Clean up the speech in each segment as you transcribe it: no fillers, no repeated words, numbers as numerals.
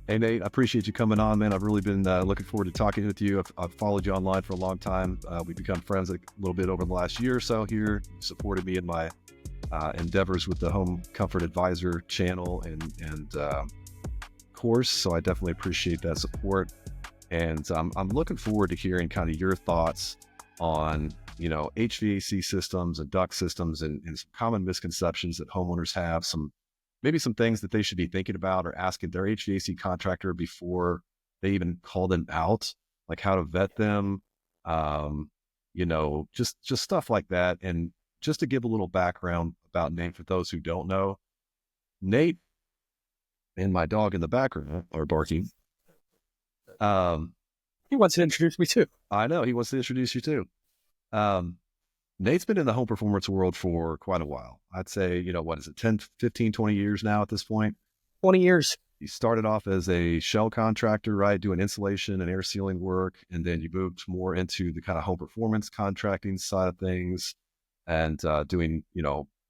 Hey, Nate, I appreciate you coming on, man. I've really been looking forward to talking with you. I've followed you online for a long time. We've become friends a little bit over the last year or so here. You supported me in my endeavors with the Home Comfort Advisor channel and course. So I definitely appreciate that support. And I'm looking forward to hearing kind of your thoughts on, HVAC systems and duct systems and some common misconceptions that homeowners have, maybe some things that they should be thinking about or asking their HVAC contractor before they even call them out, like how to vet them, just stuff like that. And just to give a little background about Nate for those who don't know, Nate and my dog in the background are barking. He wants to introduce me too. I know he wants to introduce you too. Nate's been in the home performance world for quite a while. I'd say, what is it, 10, 15, 20 years now at this point? 20 years. You started off as a shell contractor, right? Doing insulation and air sealing work. And then you moved more into the kind of home performance contracting side of things and doing,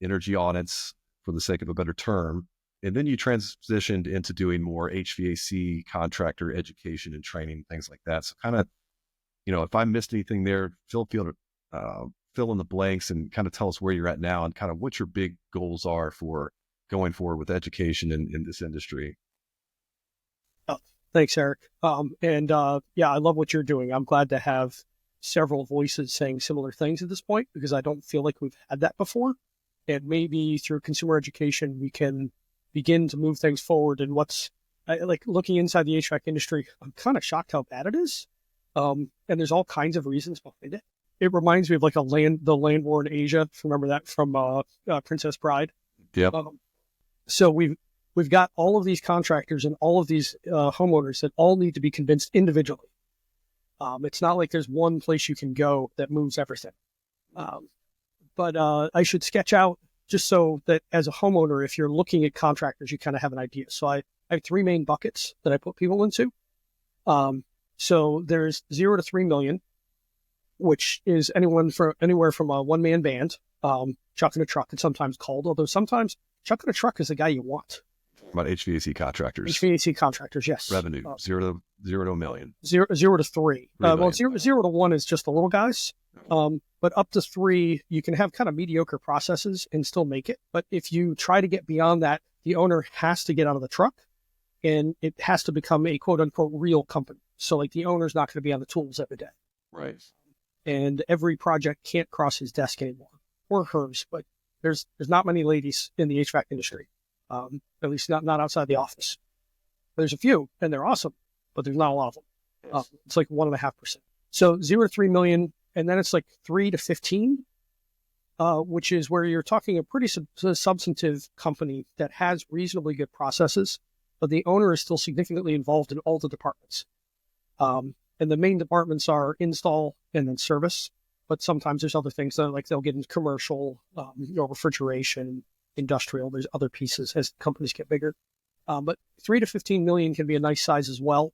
energy audits for the sake of a better term. And then you transitioned into doing more HVAC contractor education and training, things like that. So kind of, if I missed anything there, fill in the blanks and kind of tell us where you're at now and kind of what your big goals are for going forward with education in this industry. Oh, thanks, Eric. Yeah, I love what you're doing. I'm glad to have several voices saying similar things at this point because I don't feel like we've had that before. And maybe through consumer education, we can begin to move things forward. And like looking inside the HVAC industry, I'm kind of shocked how bad it is. And there's all kinds of reasons behind it. It reminds me of like the land war in Asia. Remember that from Princess Bride? Yep. So we've got all of these contractors and all of these homeowners that all need to be convinced individually. It's not like there's one place you can go that moves everything. But I should sketch out just so that as a homeowner, if you're looking at contractors, you kind of have an idea. So I have three main buckets that I put people into. So there's 0 to 3 million, which is anywhere from a one-man band, chucking a truck, it's sometimes called, although sometimes chucking a truck is the guy you want. About HVAC contractors. HVAC contractors, yes. Revenue, 0 to a million. 0 to 3. Well, 0 to 1 is just the little guys. But up to 3, you can have kind of mediocre processes and still make it. But if you try to get beyond that, the owner has to get out of the truck and it has to become a quote unquote real company. So like the owner's not going to be on the tools every day. Right. And every project can't cross his desk anymore, or hers, but there's not many ladies in the HVAC industry, at least not outside the office. There's a few, and they're awesome, but there's not a lot of them. Yes. It's like 1.5%. So 0 to 3 million, and then it's like 3 to 15, which is where you're talking a pretty substantive company that has reasonably good processes, but the owner is still significantly involved in all the departments. And the main departments are install and then service, but sometimes there's other things that like they'll get into commercial, refrigeration, industrial. There's other pieces as companies get bigger. But 3 to 15 million can be a nice size as well.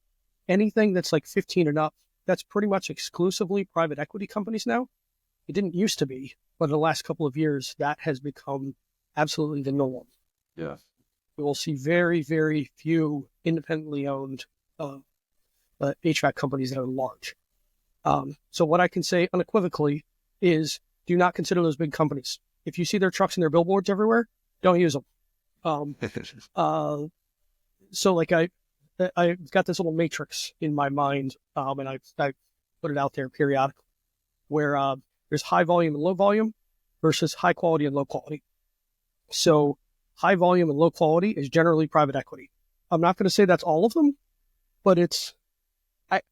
Anything that's like 15 and up, that's pretty much exclusively private equity companies now. It didn't used to be, but in the last couple of years, that has become absolutely the norm. Yeah. We will see very, very few independently owned HVAC companies that are large. So what I can say unequivocally is do not consider those big companies. If you see their trucks and their billboards everywhere, don't use them. So like I've got this little matrix in my mind, and I put it out there periodically where there's high volume and low volume versus high quality and low quality. So high volume and low quality is generally private equity. I'm not going to say that's all of them, but I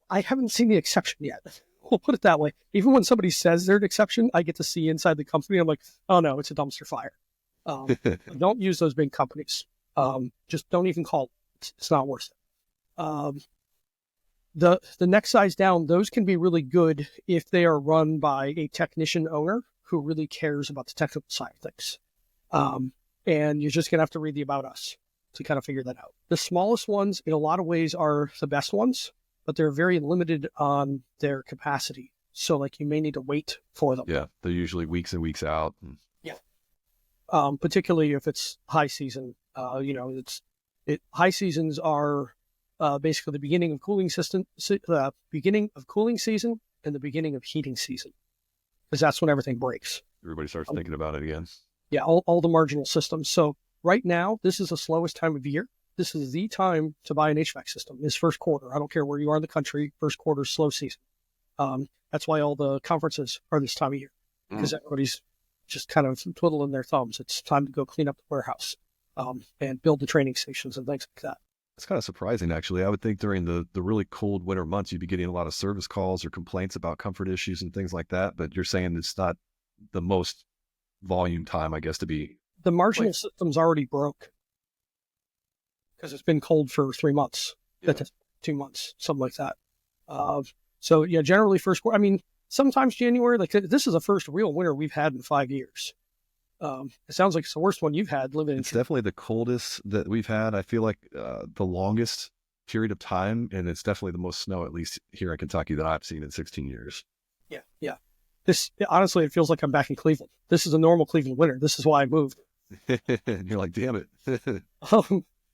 haven't seen the exception yet. We'll put it that way. Even when somebody says they're an exception, I get to see inside the company. I'm like, oh no, it's a dumpster fire. Don't use those big companies. Just don't even call it. It's not worth it. The next size down, those can be really good if they are run by a technician owner who really cares about the technical side of things. And you're just going to have to read the About Us to kind of figure that out. The smallest ones, in a lot of ways, are the best ones, but they're very limited on their capacity. So like you may need to wait for them. Yeah, they're usually weeks and weeks out. Yeah. Particularly if it's high season. High seasons are basically the beginning of cooling beginning of cooling season and the beginning of heating season, because that's when everything breaks. Everybody starts thinking about it again. Yeah, all the marginal systems. So right now, this is the slowest time of year. This is the time to buy an HVAC system, is first quarter. I don't care where you are in the country, first quarter is slow season. That's why all the conferences are this time of year, because everybody's just kind of twiddling their thumbs. It's time to go clean up the warehouse and build the training stations and things like that. It's kind of surprising, actually. I would think during the really cold winter months, you'd be getting a lot of service calls or complaints about comfort issues and things like that. But you're saying it's not the most volume time, I guess, to be. The marginal system's already broke because it's been cold for 3 months, 2 months, something like that. So yeah, generally first quarter. I mean, sometimes January, like this is the first real winter we've had in 5 years. It sounds like it's the worst one you've had living. It's definitely the coldest that we've had. I feel like the longest period of time, and it's definitely the most snow, at least here in Kentucky, that I've seen in 16 years. Yeah. This honestly, it feels like I'm back in Cleveland. This is a normal Cleveland winter. This is why I moved. And you're like, damn it.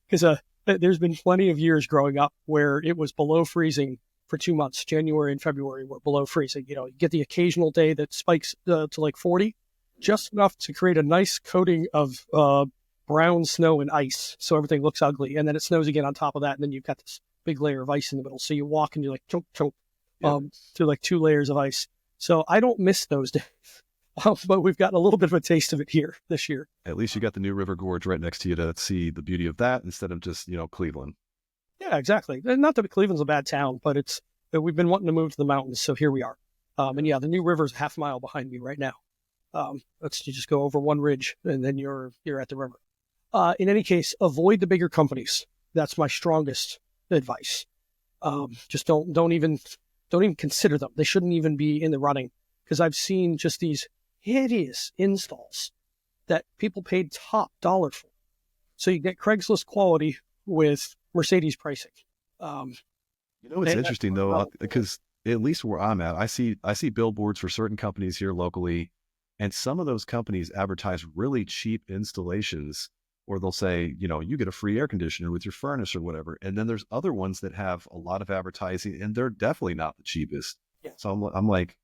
Because there's been plenty of years growing up where it was below freezing for 2 months. January and February were below freezing. You get the occasional day that spikes to like 40, just enough to create a nice coating of brown snow and ice, so everything looks ugly. And then it snows again on top of that, and then you've got this big layer of ice in the middle. So you walk and you're like choke through like 2 layers of ice. So I don't miss those days. But we've gotten a little bit of a taste of it here this year. At least you got the New River Gorge right next to you to see the beauty of that instead of just, Cleveland. Yeah, exactly. And not that Cleveland's a bad town, but we've been wanting to move to the mountains, so here we are. And yeah, the New River's half a mile behind me right now. You just go over one ridge and then you're at the river. In any case, avoid the bigger companies. That's my strongest advice. Just don't even consider them. They shouldn't even be in the running, because I've seen just these hideous installs that people paid top dollar for. So you get Craigslist quality with Mercedes pricing. It's interesting though, because at least where I'm at, I see billboards for certain companies here locally, and some of those companies advertise really cheap installations, or they'll say, you get a free air conditioner with your furnace or whatever. And then there's other ones that have a lot of advertising, and they're definitely not the cheapest. Yeah. So I'm like,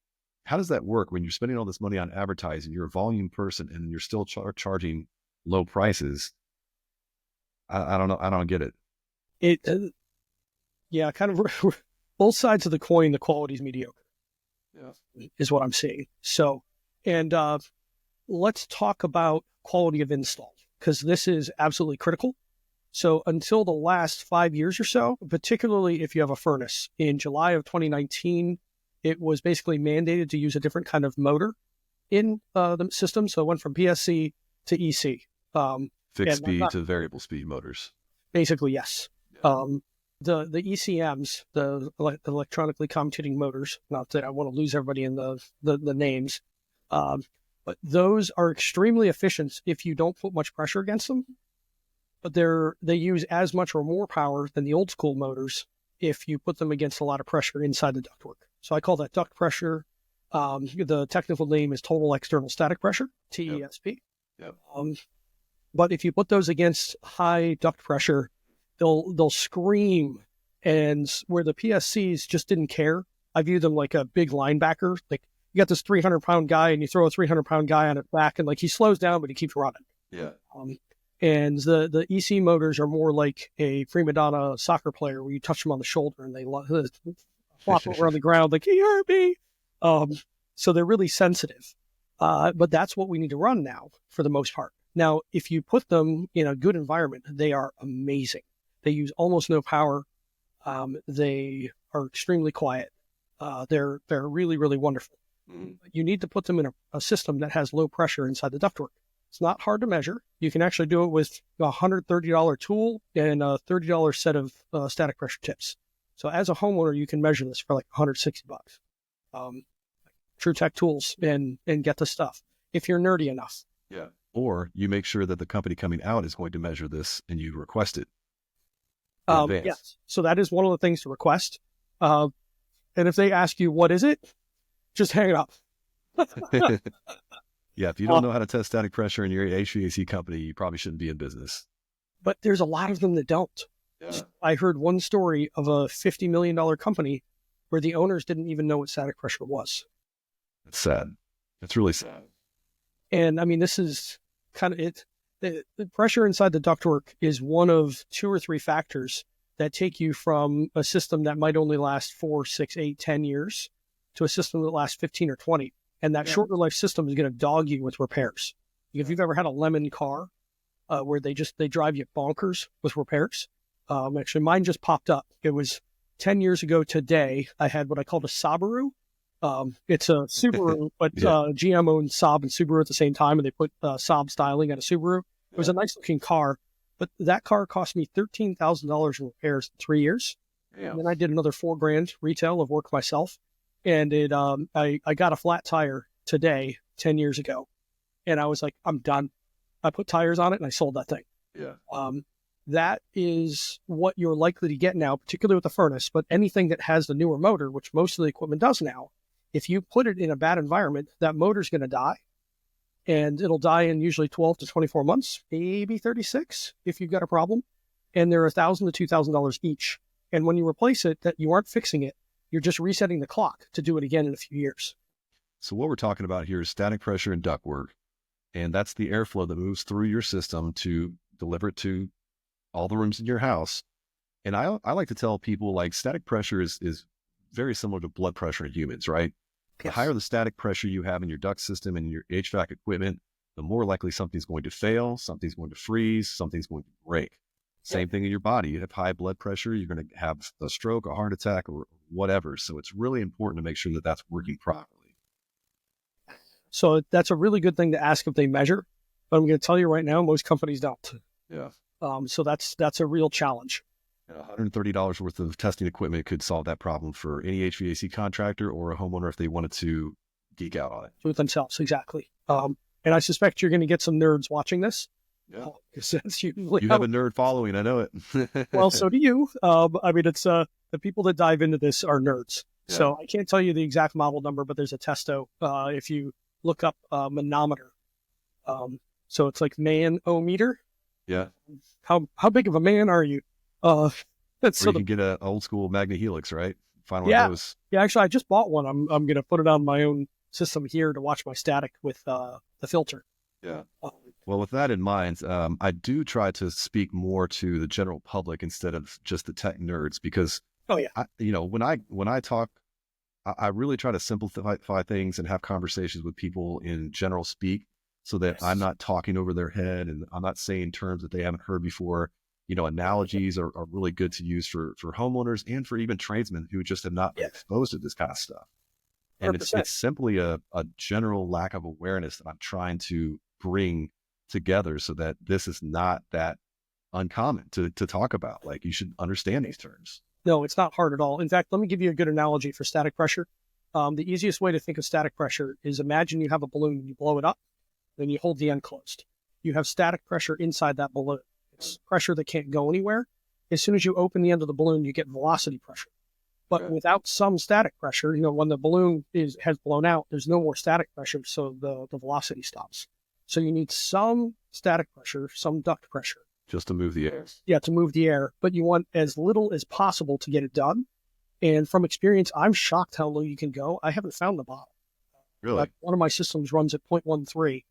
how does that work when you're spending all this money on advertising? You're a volume person, and you're still charging low prices. I don't know. I don't get it. Kind of both sides of the coin. The quality is mediocre. Yeah, is what I'm seeing. So, and let's talk about quality of install, because this is absolutely critical. So until the last 5 years or so, particularly if you have a furnace, in July of 2019, it was basically mandated to use a different kind of motor in the system. So it went from PSC to EC. Fixed speed to variable speed motors. Basically, yes. Yeah. The ECMs, the electronically commutating motors, not that I want to lose everybody in the names, but those are extremely efficient if you don't put much pressure against them. But they use as much or more power than the old school motors if you put them against a lot of pressure inside the ductwork. So I call that duct pressure. The technical name is total external static pressure, TESP. Yep. But if you put those against high duct pressure, they'll scream. And where the PSCs just didn't care, I view them like a big linebacker. Like you got this 300-pound guy, and you throw a 300-pound guy on his back, and like he slows down, but he keeps running. Yeah. And the EC motors are more like a prima donna soccer player, where you touch them on the shoulder and they flop over on the ground like, he hurt me. So they're really sensitive. But that's what we need to run now for the most part. Now, if you put them in a good environment, they are amazing. They use almost no power. They are extremely quiet. They're really, really wonderful. Mm-hmm. You need to put them in a system that has low pressure inside the ductwork. It's not hard to measure. You can actually do it with a $130 tool and a $30 set of static pressure tips. So as a homeowner, you can measure this for like $160. True Tech tools and get the stuff if you're nerdy enough. Yeah. Or you make sure that the company coming out is going to measure this and you request it. Yes. So that is one of the things to request. And if they ask you, what is it? Just hang it up. Yeah, if you don't know how to test static pressure in your HVAC company, you probably shouldn't be in business. But there's a lot of them that don't. Yeah. I heard one story of a $50 million company where the owners didn't even know what static pressure was. It's sad. It's really sad. And I mean, this is kind of it. The pressure inside the ductwork is one of 2 or 3 factors that take you from a system that might only last 4, 6, 8, 10 years to a system that lasts 15 or 20. And that shorter life system is going to dog you with repairs. If you've ever had a lemon car where they drive you bonkers with repairs, actually mine just popped up. It was 10 years ago today. I had what I called a Subaru. It's a Subaru, but GM owned Saab and Subaru at the same time, and they put Saab styling on a Subaru. It was a nice looking car, but that car cost me $13,000 in repairs in 3 years. Yeah. And then I did another $4,000 retail of work myself, and I got a flat tire today 10 years ago, and I was like, I'm done. I put tires on it and I sold that thing. Yeah. That is what you're likely to get now, particularly with the furnace, but anything that has the newer motor, which most of the equipment does now, if you put it in a bad environment, that motor's going to die, and it'll die in usually 12 to 24 months, maybe 36 if you've got a problem. And they're $1,000 to $2,000 each. And when you replace it, that you aren't fixing it, you're just resetting the clock to do it again in a few years. So what we're talking about here is static pressure and ductwork, and that's the airflow that moves through your system to deliver it to all the rooms in your house. And I like to tell people, like, static pressure is very similar to blood pressure in humans, right? Yes. The higher the static pressure you have in your duct system and your HVAC equipment, the more likely something's going to fail, something's going to freeze, something's going to break. Same thing in your body. You have high blood pressure, you're going to have a stroke, a heart attack, or whatever. So it's really important to make sure that that's working properly. So that's a really good thing to ask if they measure, but I'm going to tell you right now, most companies don't. Yeah. So that's a real challenge. $130 worth of testing equipment could solve that problem for any HVAC contractor or a homeowner if they wanted to geek out on it. With themselves, exactly. And I suspect you're going to get some nerds watching this. Yeah. That's usually you have a nerd following, I know it. Well, so do you. I mean, it's the people that dive into this are nerds. Yeah. So I can't tell you the exact model number, but there's a testo if you look up manometer. So it's like man-o-meter. Yeah. How big of a man are you? Or you can get an old school Magna Helix, right? Find one of those. Yeah, actually, I just bought one. I'm going to put it on my own system here to watch my static with the filter. Yeah. Well, with that in mind, I do try to speak more to the general public instead of just the tech nerds, because when I talk, I really try to simplify things and have conversations with people in general speak, so that I'm not talking over their head and I'm not saying terms that they haven't heard before. Analogies are really good to use for homeowners and for even tradesmen who just have not been exposed to this kind of stuff. And it's simply a general lack of awareness that I'm trying to bring together so that this is not that uncommon to talk about. Like, you should understand these terms. No, it's not hard at all. In fact, let me give you a good analogy for static pressure. The easiest way to think of static pressure is, imagine you have a balloon, you blow it up, then you hold the end closed. You have static pressure inside that balloon. It's pressure that can't go anywhere. As soon as you open the end of the balloon, you get velocity pressure. But without some static pressure, when the balloon has blown out, there's no more static pressure, so the velocity stops. So you need some static pressure, some duct pressure. Just to move the air. Yeah, to move the air. But you want as little as possible to get it done. And from experience, I'm shocked how low you can go. I haven't found the bottom. Really? One of my systems runs at 0.13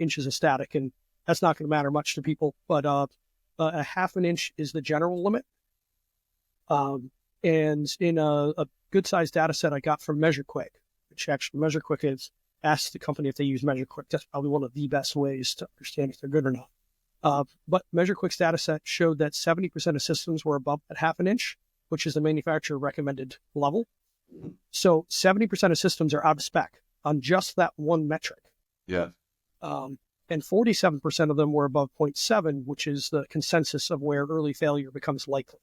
inches of static, and that's not going to matter much to people. But a half an inch is the general limit. And in a good-sized data set I got from MeasureQuick, which actually MeasureQuick is asked the company if they use MeasureQuick. That's probably one of the best ways to understand if they're good or not. But MeasureQuick's data set showed that 70% of systems were above that half an inch, which is the manufacturer recommended level. So 70% of systems are out of spec on just that one metric. Yeah. And 47% of them were above 0.7, which is the consensus of where early failure becomes likely.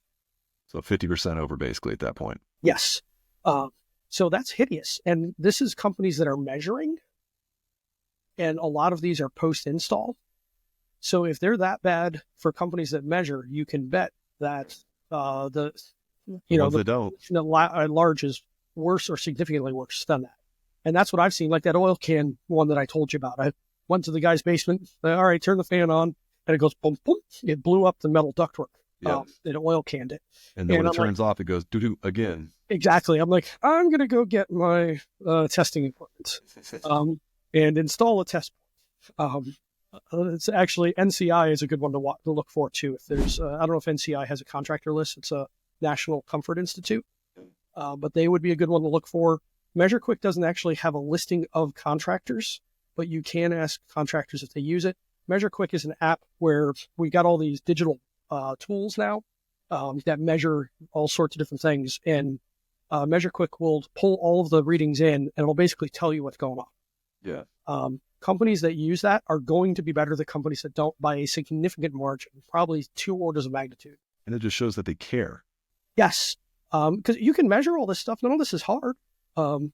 So 50% over basically at that point. Yes. So that's hideous. And this is companies that are measuring. And a lot of these are post-install. So if they're that bad for companies that measure, you can bet that the large is worse or significantly worse than that. And that's what I've seen, like that oil can one that I told you about. I went to the guy's basement. All right, turn the fan on. And it goes boom, boom. It blew up the metal ductwork. Yeah. and oil canned it. And then when And it I'm like, turns off, it goes doo-doo again. exactly. I'm like, I'm going to go get my testing equipment and install a test point. It's actually NCI is a good one to look for too. If there's, I don't know if NCI has a contractor list. It's a National Comfort Institute, but they would be a good one to look for. MeasureQuick doesn't actually have a listing of contractors, but you can ask contractors if they use it. MeasureQuick is an app where we got all these digital tools now that measure all sorts of different things, and MeasureQuick will pull all of the readings in, and it'll basically tell you what's going on. Yeah. Companies that use that are going to be better than companies that don't by a significant margin, probably 2 orders of magnitude. And it just shows that they care. Yes, because you can measure all this stuff. None of this is hard. I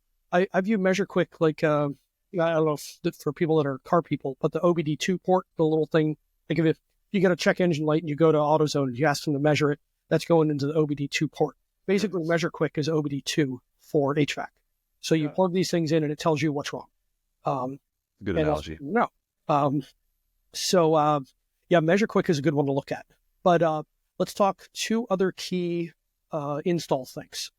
view MeasureQuick like, I don't know if for people that are car people, but the OBD2 port, the little thing, like if you get a check engine light and you go to AutoZone and you ask them to measure it, that's going into the OBD2 port. Basically, MeasureQuick is OBD2 for HVAC. So you plug these things in and it tells you what's wrong. Good analogy. No. MeasureQuick is a good one to look at. But let's talk 2 other key install things.